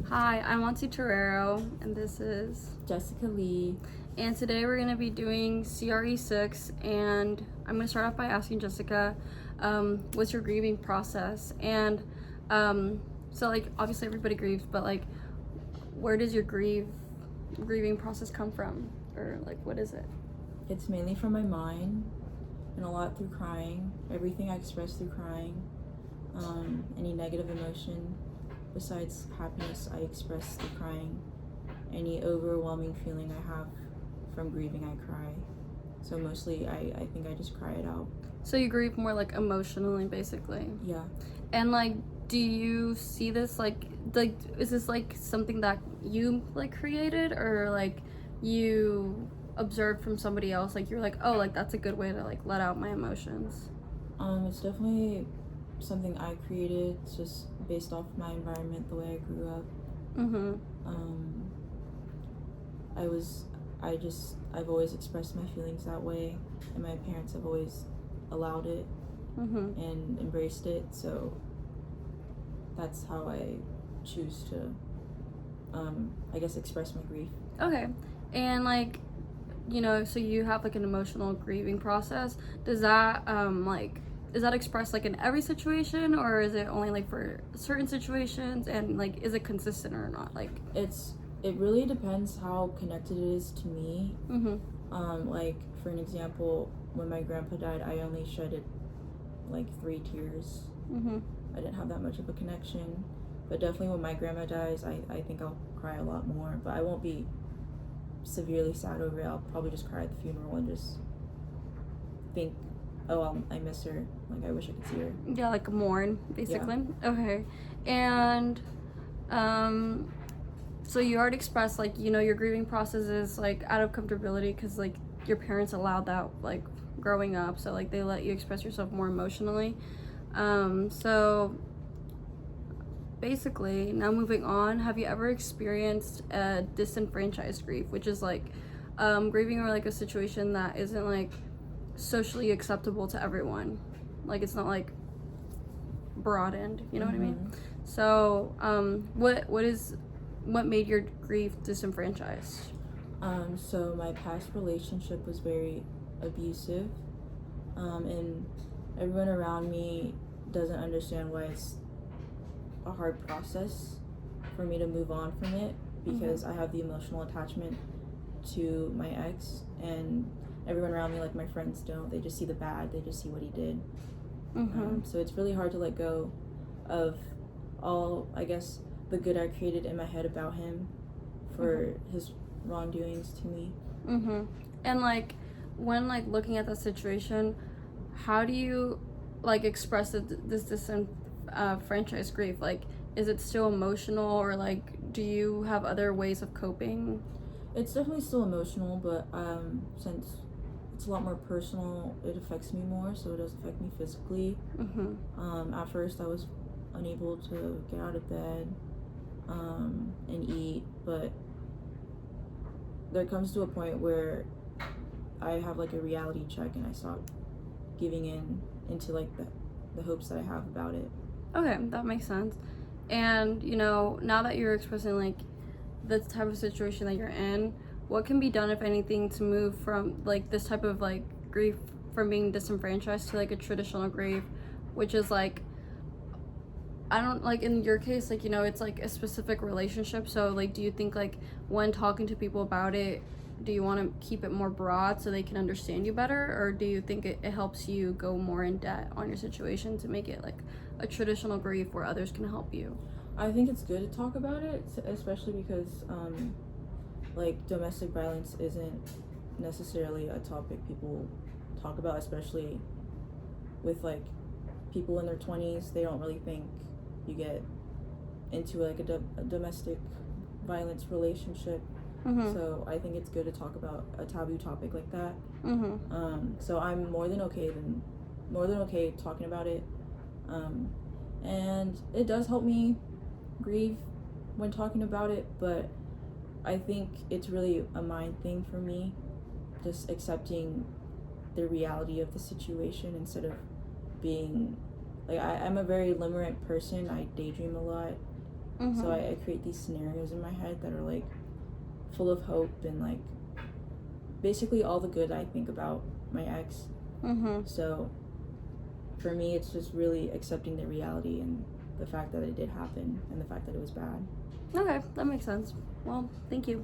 Hi, I'm montze.t, and this is Jessica Lee. and today we're going to be doing CRE 6, and I'm going to start off by asking Jessica, what's your grieving process? And so like obviously everybody grieves, but like where does your grieving process come from, or like what is it? It's mainly from my mind and a lot through crying. Everything I express through crying. Any negative emotion besides happiness I express through crying. Any overwhelming feeling I have from grieving, I cry. So mostly I think I just cry it out. So you grieve more like emotionally, basically. Yeah. And like, do you see this like is this like something that you like created, or like you observed from somebody else? Like you're like, oh, like that's a good way to like let out my emotions. It's definitely something I created. It's just based off my environment, the way I grew up. I've always expressed my feelings that way, and my parents have always allowed it and embraced it. So that's how I choose to, I guess, express my grief. Okay. And like, so you have like an emotional grieving process. Does that is that expressed like in every situation, or is it only like for certain situations, and like is it consistent or not? Like it really depends how connected it is to me. Like for an example, when my grandpa died, I only shedded like 3 tears. I didn't have that much of a connection, but definitely when my grandma dies, I think I'll cry a lot more, but I won't be severely sad over it. I'll probably just cry at the funeral and just think, oh, I miss her, like I wish I could see her. Yeah, like mourn, basically. Yeah. Okay. And so you already expressed like, your grieving process is like out of comfortability because like your parents allowed that like growing up, so like they let you express yourself more emotionally. So basically, now moving on, have you ever experienced a disenfranchised grief, which is like grieving over like a situation that isn't like socially acceptable to everyone? Like it's not like broadened, you know what I mean? So what made your grief disenfranchised? So my past relationship was very abusive, and everyone around me doesn't understand why it's a hard process for me to move on from it, because I have the emotional attachment to my ex, and everyone around me, like my friends, don't. They just see the bad. They just see what he did. So it's really hard to let go of all, I guess, the good I created in my head about him for his wrongdoings to me. And like when like looking at that situation, how do you like express this disenfranchised grief? Like, is it still emotional, or like do you have other ways of coping? It's definitely still emotional, but since it's a lot more personal, it affects me more, so it does affect me physically. At first I was unable to get out of bed and eat, but there comes to a point where I have like a reality check and I stop giving into like the hopes that I have about it. Okay, that makes sense. And now that you're expressing like the type of situation that you're in, what can be done, if anything, to move from like this type of like grief from being disenfranchised to like a traditional grief, which is like, I don't, like in your case, like it's like a specific relationship, so like do you think like when talking to people about it, do you want to keep it more broad so they can understand you better, or do you think it helps you go more in depth on your situation to make it like a traditional grief where others can help you? I think it's good to talk about it, especially because like domestic violence isn't necessarily a topic people talk about, especially with like people in their 20s. They don't really think you get into like a domestic violence relationship. So I think it's good to talk about a taboo topic like that. So I'm more than okay talking about it, and it does help me grieve when talking about it, but I think it's really a mind thing for me, just accepting the reality of the situation instead of being like, I'm a very limerent person. I daydream a lot, So I create these scenarios in my head that are like full of hope and like basically all the good I think about my ex. So for me, it's just really accepting the reality and the fact that it did happen and the fact that it was bad. Okay, that makes sense. Well, thank you.